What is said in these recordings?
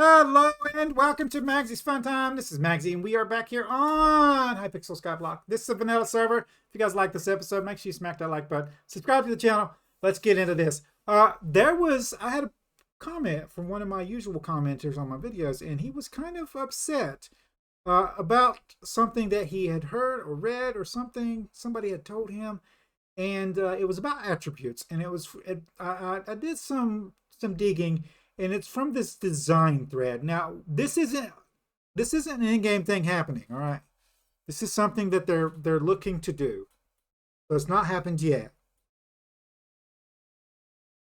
Hello and welcome to Maggie's Fun Time. This is Magzie and we are back here on Hypixel Skyblock. This is a vanilla server. If you guys like this episode, make sure you smack that like button. Subscribe to the channel. Let's get into this. I had a comment from one of my usual commenters on my videos, and he was kind of upset about something that he had heard or read or something somebody had told him, and it was about attributes. And I did some digging. And it's from this design thread. Now, this isn't an in-game thing happening, all right? This is something that they're looking to do. So it's not happened yet.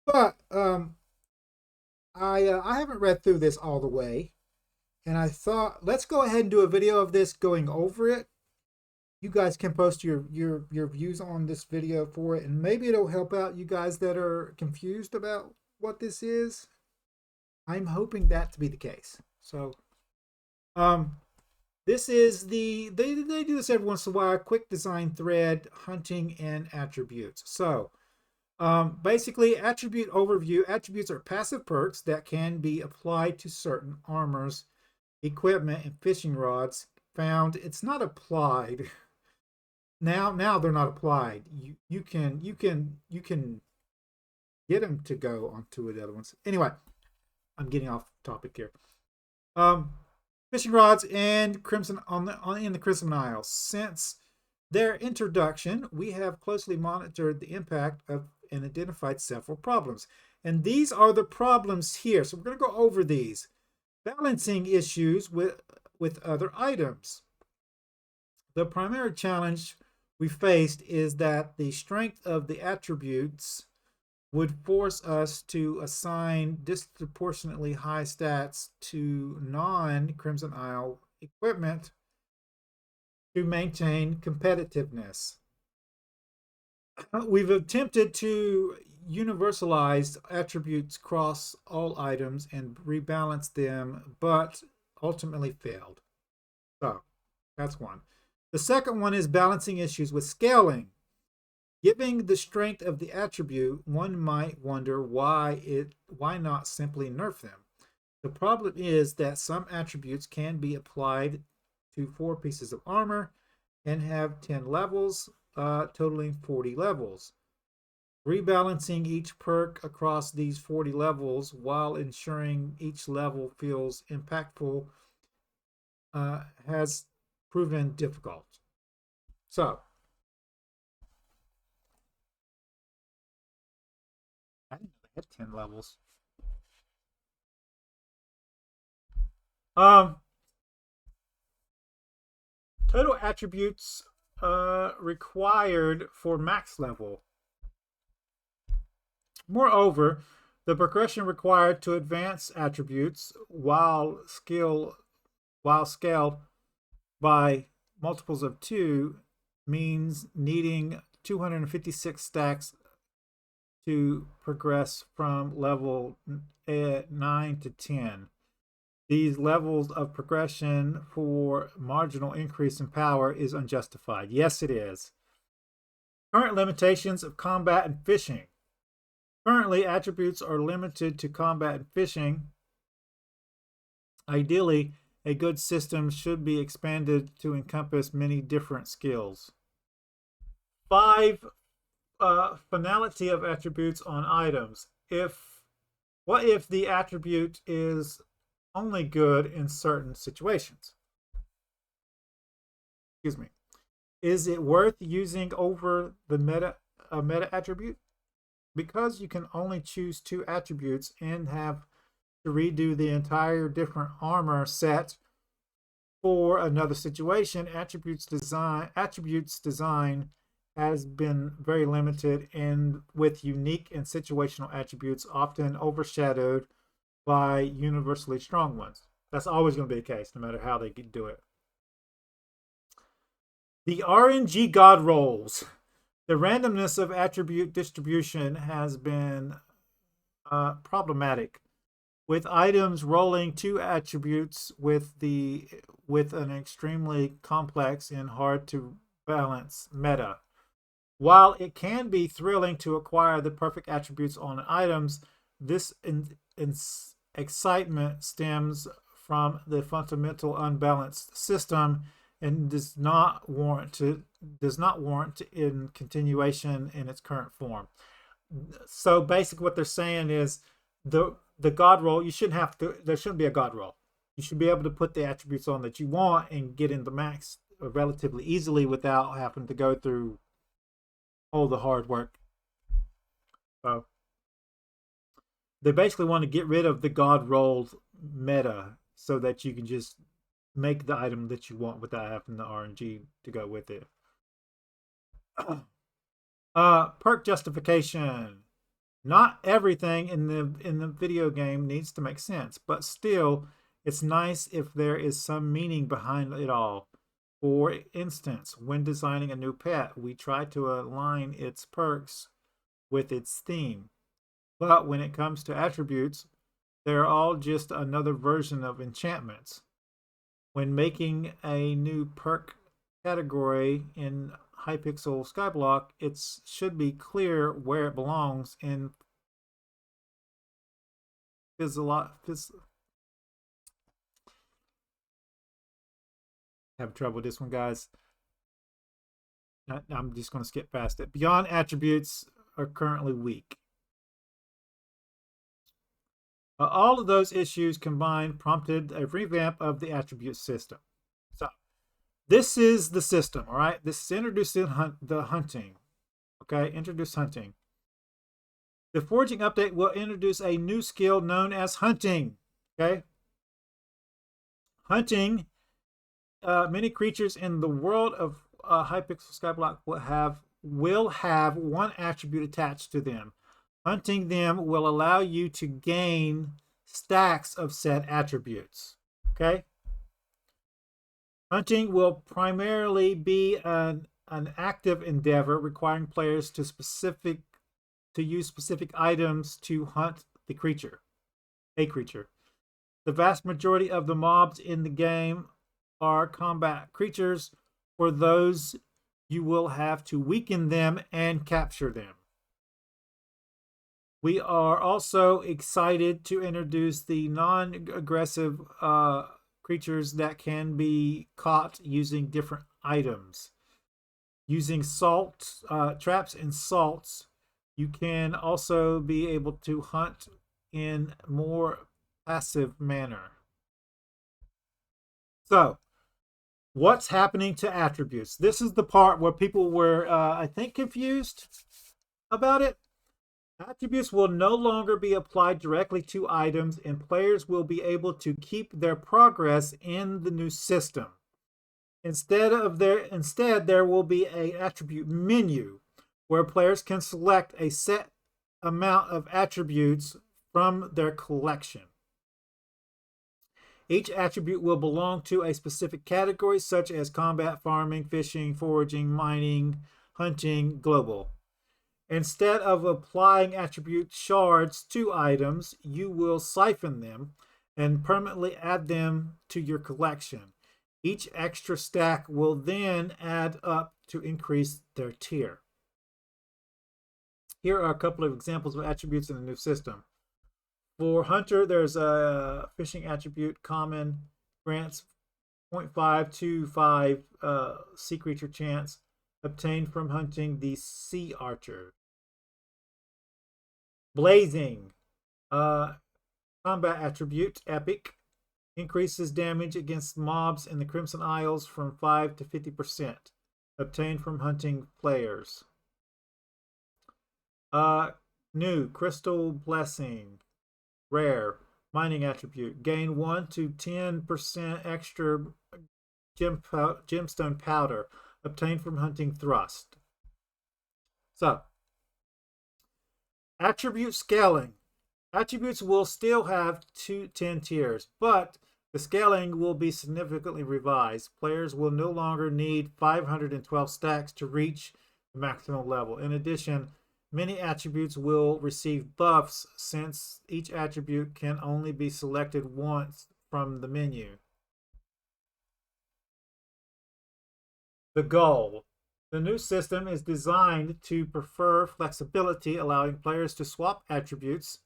But I haven't read through this all the way, and I thought let's go ahead and do a video of this going over it. You guys can post your views on this video for it, and maybe it'll help out you guys that are confused about what this is. I'm hoping that to be the case. So, this is they do this every once in a while. Quick design thread, hunting and attributes. So, basically, attribute overview. Attributes are passive perks that can be applied to certain armors, equipment, and fishing rods found. It's not applied. Now they're not applied. You can get them to go onto the other ones. Anyway. I'm getting off topic here. Fishing rods and Crimson in the Crimson Isles. Since their introduction, we have closely monitored the impact of and identified several problems. And these are the problems here. So we're going to go over these. Balancing issues with other items. The primary challenge we faced is that the strength of the attributes would force us to assign disproportionately high stats to non-Crimson Isle equipment to maintain competitiveness. We've attempted to universalize attributes across all items and rebalance them, but ultimately failed. So that's one. The second one is balancing issues with scaling. Given the strength of the attribute, one might wonder why not simply nerf them. The problem is that some attributes can be applied to 4 pieces of armor and have 10 levels, totaling 40 levels. Rebalancing each perk across these 40 levels while ensuring each level feels impactful has proven difficult. So, I didn't know they had 10 levels. Total attributes required for max level. Moreover, the progression required to advance attributes while scaled by multiples of 2 means needing 256 stacks to progress from level 9 to 10. These levels of progression for marginal increase in power is unjustified. Yes, it is. Current limitations of combat and fishing. Currently, attributes are limited to combat and fishing. Ideally, a good system should be expanded to encompass many different skills. 5. Finality of attributes on items. What if the attribute is only good in certain situations? Excuse me. Is it worth using over the meta attribute? Because you can only choose 2 attributes and have to redo the entire different armor set for another situation, attributes design has been very limited, and with unique and situational attributes often overshadowed by universally strong ones. That's always going to be the case, no matter how they do it. The RNG god rolls. The randomness of attribute distribution has been problematic, with items rolling 2 attributes with an extremely complex and hard to balance meta. While it can be thrilling to acquire the perfect attributes on items, this excitement stems from the fundamental unbalanced system and does not warrant in continuation in its current form. So basically what they're saying is the god roll, you shouldn't have to, there shouldn't be a god roll. You should be able to put the attributes on that you want and get into max relatively easily without having to go through all the hard work. So they basically want to get rid of the god roll meta so that you can just make the item that you want without having the RNG to go with it. Perk justification. Not everything in the video game needs to make sense, but still, it's nice if there is some meaning behind it all. For instance, when designing a new pet, we try to align its perks with its theme. But when it comes to attributes, they're all just another version of enchantments. When making a new perk category in Hypixel Skyblock, it should be clear where it belongs in have trouble with this one, guys. I'm just going to skip past it. Beyond attributes are currently weak. All of those issues combined prompted a revamp of the attribute system. So this is the system, all right? This is introducing the hunting. Okay, introduce hunting. The foraging update will introduce a new skill known as hunting. Okay, hunting. Many creatures in the world of Hypixel Skyblock will have one attribute attached to them. Hunting them will allow you to gain stacks of said attributes. Okay. Hunting will primarily be an active endeavor requiring players to use specific items to hunt a creature. The vast majority of the mobs in the game are combat creatures. For those, you will have to weaken them and capture them. We are also excited to introduce the non-aggressive creatures that can be caught using different items. Using traps and salts, you can also be able to hunt in a more passive manner. So, what's happening to attributes? This is the part where people were, I think, confused about it. Attributes will no longer be applied directly to items, and players will be able to keep their progress in the new system. Instead, there will be an attribute menu where players can select a set amount of attributes from their collection. Each attribute will belong to a specific category, such as combat, farming, fishing, foraging, mining, hunting, global. Instead of applying attribute shards to items, you will siphon them and permanently add them to your collection. Each extra stack will then add up to increase their tier. Here are a couple of examples of attributes in the new system. For Hunter, there's a fishing attribute, common, grants 0.525 sea creature chance obtained from hunting the sea archer. Blazing, combat attribute, epic, increases damage against mobs in the Crimson Isles from 5 to 50%, obtained from hunting players. New, crystal blessing, rare, mining attribute, gain 1 to 10% extra gemstone powder, obtained from hunting thrust. So, attribute scaling. Attributes will still have 10 tiers, but the scaling will be significantly revised. Players will no longer need 512 stacks to reach the maximum level. In addition, many attributes will receive buffs since each attribute can only be selected once from the menu. The goal. The new system is designed to prefer flexibility, allowing players to swap attributes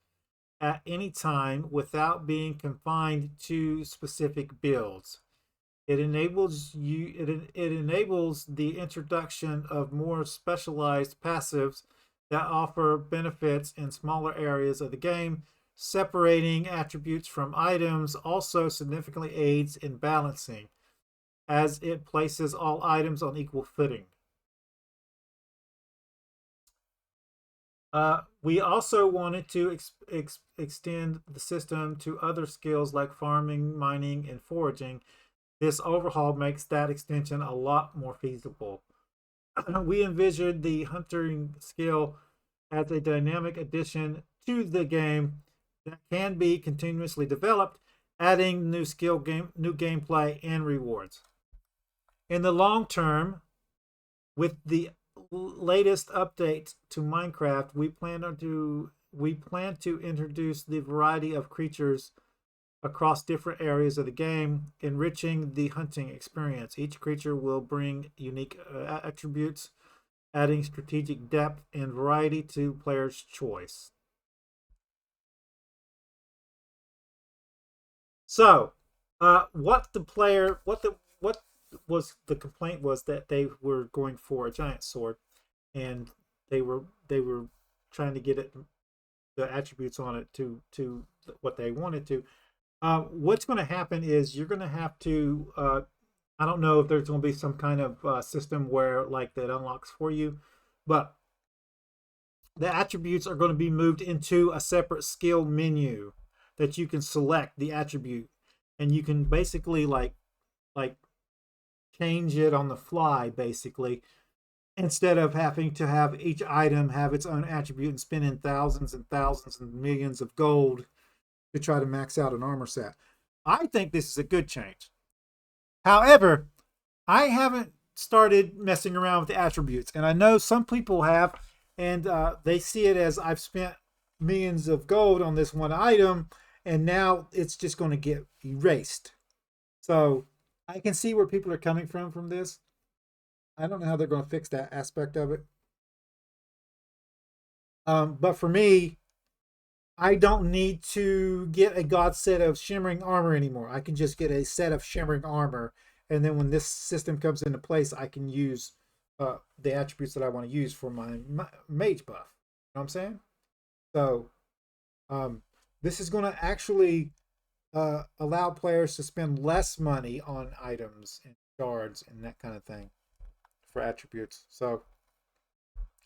at any time without being confined to specific builds. It enables it enables the introduction of more specialized passives that offer benefits in smaller areas of the game. Separating attributes from items also significantly aids in balancing, as it places all items on equal footing. We also wanted to extend the system to other skills like farming, mining, and foraging. This overhaul makes that extension a lot more feasible. We envisioned the hunting skill as a dynamic addition to the game that can be continuously developed, adding new new gameplay, and rewards. In the long term, with the latest updates to Minecraft, we plan to introduce the variety of creatures across different areas of the game, enriching the hunting experience. Each creature will bring unique attributes, adding strategic depth and variety to players' choice. So, what was the complaint was that they were going for a giant sword, and they were trying to get the attributes on it to what they wanted to. What's going to happen is you're going to have to. I don't know if there's going to be some kind of system where like that unlocks for you, but the attributes are going to be moved into a separate skill menu that you can select the attribute, and you can basically like change it on the fly basically, instead of having to have each item have its own attribute and spending thousands and thousands and millions of gold to try to max out an armor set. I think this is a good change. However, I haven't started messing around with the attributes, and I know some people have, and they see it as I've spent millions of gold on this one item, and now it's just going to get erased. So I can see where people are coming from this. I don't know how they're going to fix that aspect of it. But for me, I don't need to get a god set of shimmering armor anymore. I can just get a set of shimmering armor, and then when this system comes into place, I can use the attributes that I want to use for my mage buff. You know what I'm saying? So this is going to actually allow players to spend less money on items and shards and that kind of thing for attributes. So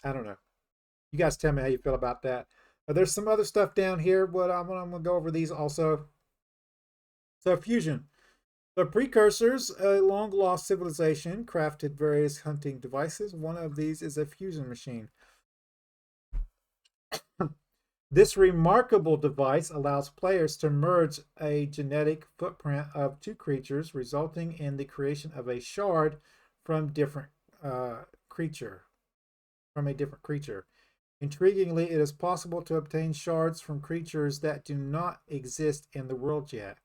I don't know. You guys tell me how you feel about that. There's some other stuff down here, but I'm going to go over these also. So fusion. The precursors, a long-lost civilization, crafted various hunting devices. One of these is a fusion machine. This remarkable device allows players to merge a genetic footprint of two creatures, resulting in the creation of a shard from a different creature. Intriguingly, it is possible to obtain shards from creatures that do not exist in the world yet.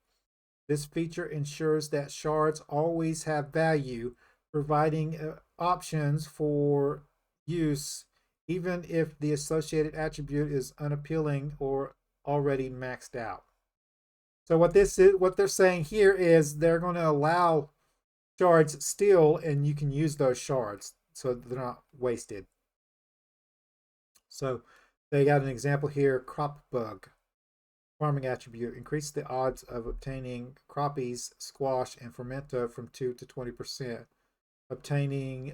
This feature ensures that shards always have value, providing options for use even if the associated attribute is unappealing or already maxed out. So what they're saying here is they're going to allow shards still, and you can use those shards so they're not wasted. So they got an example here: crop bug. Farming attribute: increase the odds of obtaining crappies, squash, and fermento from 2 to 20%. Obtaining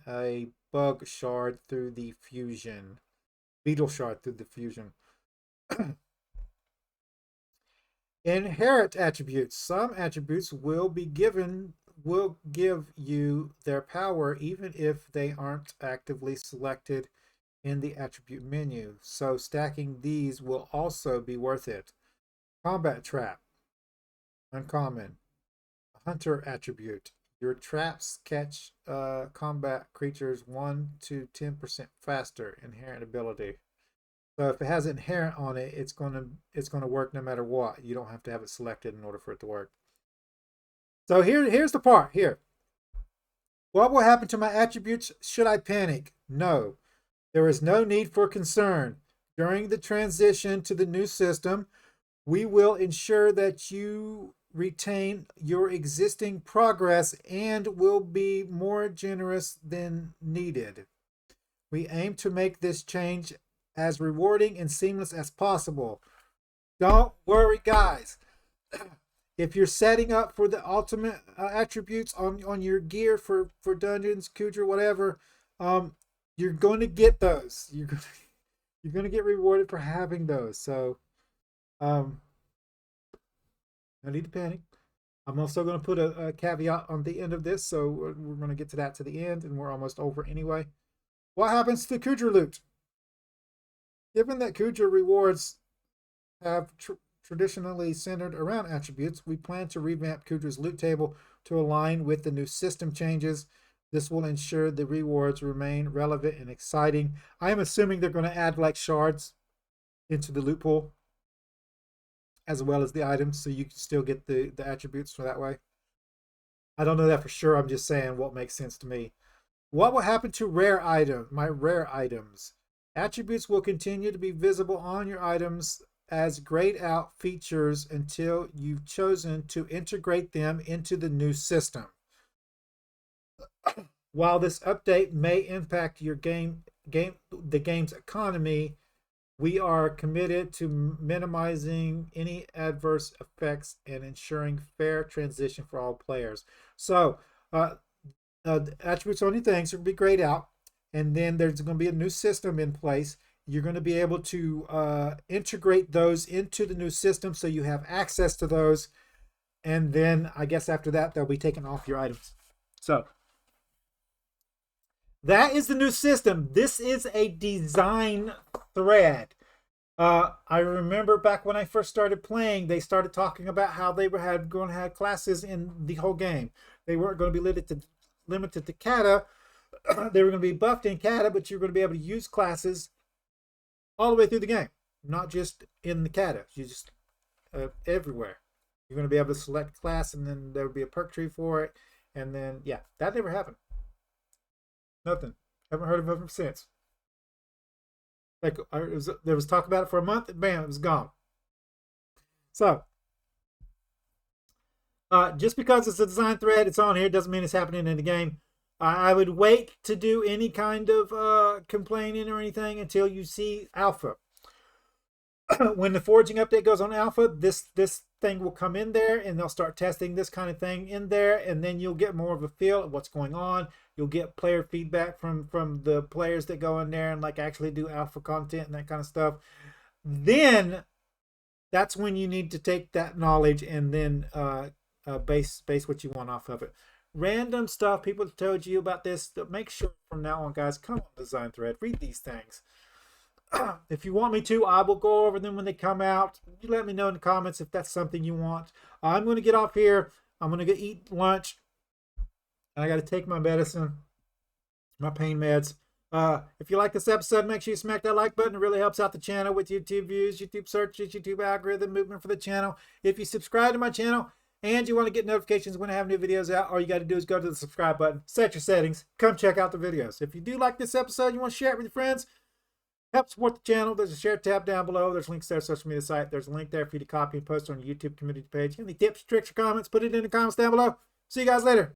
a bug shard through the fusion. Beetle shard through the fusion. Inherit attributes. Some attributes will give you their power even if they aren't actively selected in the attribute menu. So stacking these will also be worth it. Combat trap. Uncommon. Hunter attribute. Your traps catch combat creatures 1 to 10% faster. Inherent ability. So if it has inherent on it, it's gonna work no matter what. You don't have to have it selected in order for it to work. So here's the part here. What will happen to my attributes? Should I panic? No. There is no need for concern. During the transition to the new system, we will ensure that you retain your existing progress and will be more generous than needed. We aim to make this change as rewarding and seamless as possible. Don't worry, guys. If you're setting up for the ultimate attributes on your gear for dungeons, Kudra, whatever, you're going to get those. You're going to get rewarded for having those. So, no need to panic. I'm also going to put a caveat on the end of this, so we're going to get to that to the end, and we're almost over anyway. What happens to Kudra loot? Given that Kudra rewards have traditionally centered around attributes, we plan to revamp Kudra's loot table to align with the new system changes. This will ensure the rewards remain relevant and exciting. I am assuming they're going to add like shards into the loot pool, as well as the items, so you can still get the attributes for that way. I don't know that for sure. I'm just saying what makes sense to me. What will happen to my rare items? Attributes will continue to be visible on your items as grayed out features until you've chosen to integrate them into the new system. While this update may impact your the game's economy, we are committed to minimizing any adverse effects and ensuring fair transition for all players. So, attributes on your things are going to be grayed out, and then there's going to be a new system in place. You're going to be able to integrate those into the new system so you have access to those. And then I guess after that, they'll be taken off your items. So that is the new system. This is a design thread. I remember back when I first started playing, they started talking about how they were going to have classes in the whole game. They weren't going to be limited to kata. They were going to be buffed in kata, but you're going to be able to use classes all the way through the game, not just in the kata. You just everywhere. You're going to be able to select class, and then there will be a perk tree for it. And then, yeah, that never happened. Nothing. Haven't heard of it since. Like, there was talk about it for a month, and bam, it was gone. So, just because it's a design thread, it's on here, doesn't mean it's happening in the game. I would wait to do any kind of complaining or anything until you see alpha. When the foraging update goes on alpha, this thing will come in there, and they'll start testing this kind of thing in there, and then you'll get more of a feel of what's going on. You'll get player feedback from the players that go in there and like actually do alpha content and that kind of stuff. Then that's when you need to take that knowledge and then base what you want off of it. Random stuff people have told you about this. Make sure from now on, guys, come on design thread, read these things. If you want me to, I will go over them when they come out. You let me know in the comments if that's something you want. I'm going to get off here. I'm going to go eat lunch. I got to take my medicine, my pain meds. If you like this episode, make sure you smack that like button. It really helps out the channel with YouTube views, YouTube searches, YouTube algorithm movement for the channel. If you subscribe to my channel and you want to get notifications when I have new videos out, all you got to do is go to the subscribe button, set your settings, come check out the videos. If you do like this episode, you want to share it with your friends, help support the channel. There's a share tab down below. There's links there, social media site. There's a link there for you to copy and post on your YouTube community page. Any tips, tricks, or comments, put it in the comments down below. See you guys later.